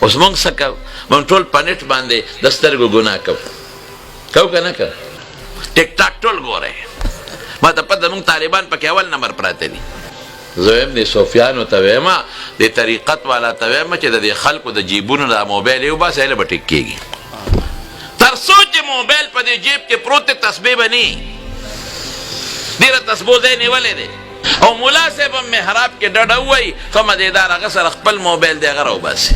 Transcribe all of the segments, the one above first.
اوس مونږ څه کوو؟ مونږ ټول په نیټ باندې د سترګو ګناه کوو که نه کوو؟ ټیک ټاک ټول ګورئ. ما ته پته مونږ طالبان پکې اول نمبر پراته دي. زه وایم دې صوفیانو ته ویمه دې طریقت والا ته ویمه چې د دې خلکو د جیبونو دا موبایل یې وباسئ هله به ټیک کېږي. تر څو چې موبایل په دې جیب کې پروت دی تسبیح به نه ډېره تسبو ځای نیولی دی او ملا صاحب هم محراب کې ډډه ووایي ښه مزېدار هغه سره خپل موبایل دی هغه راوباسي.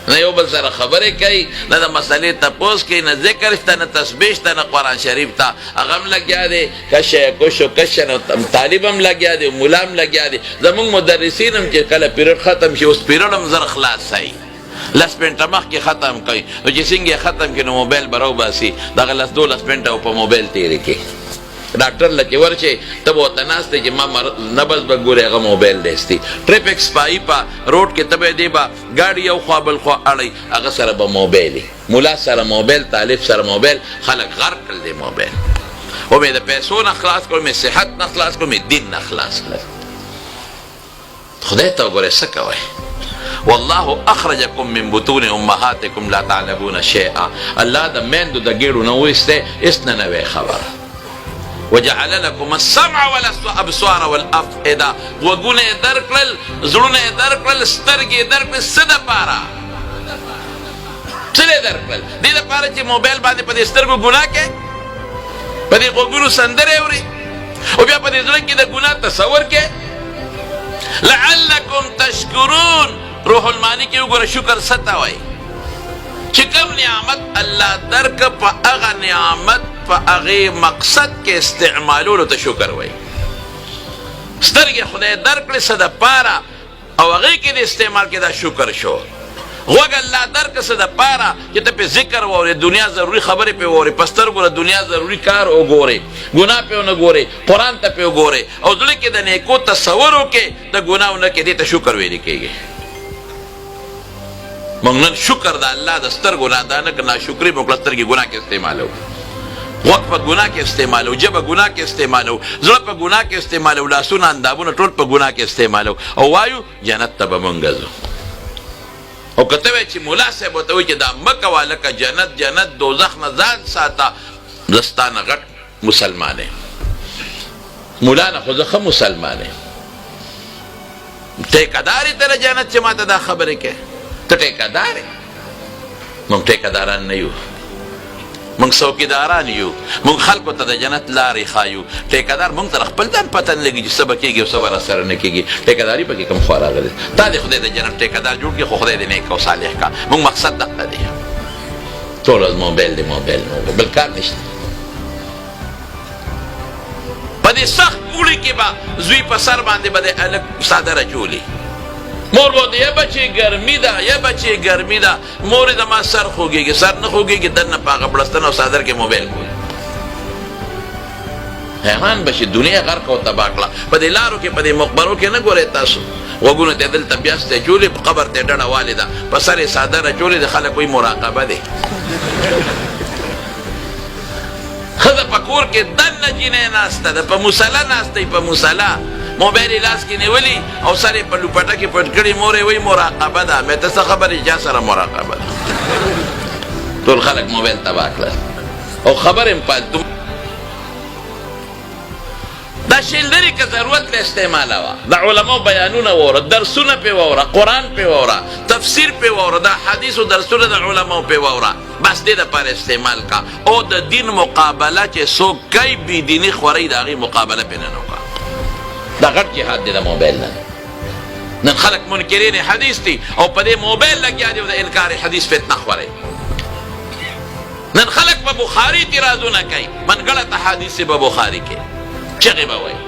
نه یو بل سره خبرې کوي نه د مسلې تپوس کوي نه ذکر شته نه تسبیح شته نه قرآن شریف ته. هغه هم لګیا دی کشه کشو کشه طالب هم لګیا دی ملا هم لګیا دی. زمونږ مدرسین هم چې کله پیریډ ختم شي اوس پیریډ هم زر خلاص سي لس پنټه مخکې ختم کوي نو چې څنګه یې ختم کړي نو موبایل به راوباسي دغه لس 12 پنټه په موبایل تېرې کړي. ډاکټر له چې ورشي ته به ورته ناست دی چې ما نبض به ګورې هغه موبایل دیستي. ټریفک سپایي په روډ کې ته به دی به ګاډي یو خوا بل خوا اړئ هغه سره به موبایل ملا سره موبایل طالب سره موبایل خلک غرق کړل دی موبایل. و مې د پیسو نه خلاص کړو مې صحت نه خلاص کړو مې دین نه خلاص کړل. خدای ته وګورئ څه کوئ. والله اخرجکم من بطون امهاتکم لا تعلمون شیئا. الله د میندو د ګېډو نه وایستی هېڅ نه نوی خبره. وجعل لكم السمع والابصار والافئده. غوږونه یې درکړل زړونه یې درکړل سترګې یې درکړل څه دپاره؟ څه یې درکړل؟ دې دپاره چې موبایل باندې په دې سترګو ګناه کوې په دې غوږونو سندرې اوري او بیا په دې زړه کې د ګناه تصور کوې. لعلکم تشکرون. روح المانی کې وګوره شکر څه ته وایي چې کوم نعمت الله درکه په هغه نعمت په هغې مقصد کې استعمالولو ته شکر وایي. سترګې خدای درکړې څه دپاره او هغې کې د استعمال کې دا شکر شو. غوږ الله درکړه څه دپاره چې ته پې ذکر واورې دنیا ضروري خبرې پې واورې په سترګو له دنیا ضروري کار وګورې ګناه پې ونه ګورې قرآن ته پې وګورې او زړه کې د نیکو تصور وکړې د ګناه ونه کې دې ته شکر ویلې کېږي. موږ نن شکر د الله د سترګو نه دا نه که ناشکري به وکړه سترګې ګناه کې استعمالوو غوږ په ګناه کې استعمالوو ژبه ګناه کې استعمالوو زړه په ګناه کې استعمالوو لاسونه اندامونه ټول په ګناه کې استعمالوو او وایو جنت ته به موږ ځو. او که ته وایې چې ملا صاحب ورته وایي چې دا مه کوه لکه جنت دوزخ نه ځان ساته زه ستا نه غټ مسلمان یم ملا نه خو زه ښه مسلمان یم. ټیکهدار یې ته د جنت چې ما ته دا خبرې کوې ته ټیکهدار یې. موږ ټیکهداران نه یو موږ څوکیداران یو. موږ خلکو ته د جنت لارې ښایو. ټیکهدار موږ ته خپل ځان پته نه لګي چې څه به کېږي او څه به راسره نه کېږي. ټیکهداري پکې کوم خوا راغلی تا دې خدای د جنت ټیکهدار جوړ کړي خو خدای دې نیک او صالح کا. موږ مقصد دغه دی ټول ورځ موبایل دی موبایل بل کار نشته. په دې سخت اوړي کې به زوی په سر باندې به د هلک څادره چولي مور بوده یا بچه گرمی ده یا بچه گرمی ده مور ده ما سر خوگیگی سر نخوگیگی دن پاقه بلستن و صادر که موبیل کوئی حیران بشی دنیا غرق و تباکلا پا دی لارو که پا دی مقبرو که نگوره تاسو وگونو تی دل تبیاس تی چولی پا قبر تی ڈڑا والی ده پا سر صادر چولی ده خلق کوئی مراقبه ده خدا پا کور که دن نجینه ناسته ده پا مسلا ناسته پا مسلا موبایل لاس کې نیولی او سر په لوپټه کې پټ کړي مورې وایي مراقبه ده. مې ته څه خبرې چا سره مراقبه ده؟ ټول خلک موبایل تباه کړل او خبر یې پالتو. دا شی لري که ضرورت له استعماله وه د علماو بیانونه واوره درسونه پې واوره قرآن پې واوره تفسیر پې واوره د حدیثو درسونه د علماو پې واوره بس دې دپاره استعمال کا او د دین مقابله چې څوک کوي بېدیني خورئ د هغې مقابله پې نن وکړه. دا غټ جهاد دی د موبایل نه. نن خلک منکرین حدیث دي او په دې موبایل لګیا دي او د انکار حدیث فتنه خورئ. نن خلک په بخاري اعتراضونه کوي منګړه احادیث په بخاري کې چغې به وایي.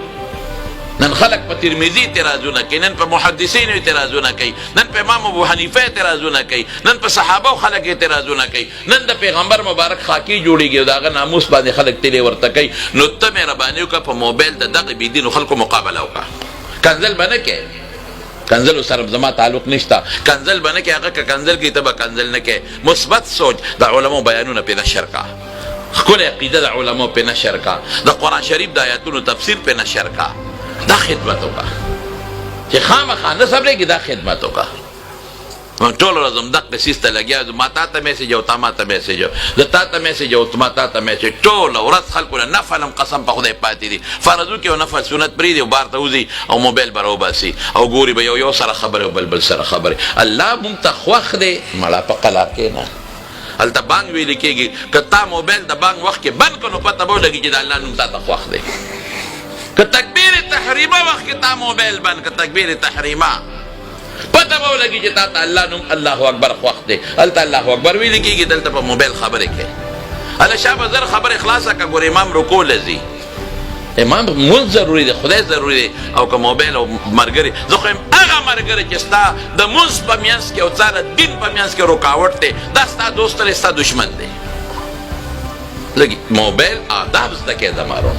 نن خلک په ترمذي اعتراضونه کوي نن په محدثینو اعتراضونه کوي نن په امام ابو حنیفه اعتراضونه کوي نن په صحابه خلک اعتراضونه کوي نن د پیغمبر مبارک خاکی جوړیږي او د هغه ناموس باندې خلک تیلې ورته کوي. نو ته مهرباني وکړه په موبایل د دغه بېدینو خلکو مقابله وکړه. کنځل به نه کوې کنځلو سره زما تعلق نشته کنځل به نه کوې هغه که کنځل کوي ته به کنځل نه کوې. مثبت سوچ د علماو بیانونه پې نشر کا ښکلې عقیده د علماو پې نشر کا د قرآن شریف د آیاتونو تفسیر پې نشر کا. دا خدمت وکړه چې خامخا نه صبرېږي دا خدمت وکړه. ټول ورځ همدغه څیز ته لګیا یم، ما تا ته میسج او تا ما ته میسج، زه تا ته میسج او ما تا ته میسج، ټوله ورځ خلکو له نفل هم قسم په خدای پاتې دي، فرض وکړي او نفل سنت پرېږدي او بار ته وځي او موبایل به راوباسي او ګوري به یو سره خبرې او بل سره خبرې. الله مونږ ته خوښ دی مړه په قلا کښېنه، هلته بانګ ویل کېږي، که تا موبایل د بانګ وخت کې بند کړو پته به ولګي چې د الله نوم تا ته خوښ دی. که تکبیر تحریمه وخت کې تا موبایل بند که تکبیر تحریمه پته به ولګي چې تا ته الله نوم الله اکبر خوښ دی. هلته الله اکبر ویل کېږي، دلته په موبایل خبرې کوي. هله شابه زر خبرې خلاصه که ګور امام رکوع لځي، امام مونځ ضروري دی، خدای ضروري دی، او که موبایل او ملګري، زه خو یم هغه ملګری چې ستا د مونځ په منځ کې او ستا د دین په منځ کې رکاوټ دی، دا ستا دوست دی، ستا دشمن دی. لږ موبایل آداب زده کړه د مارو.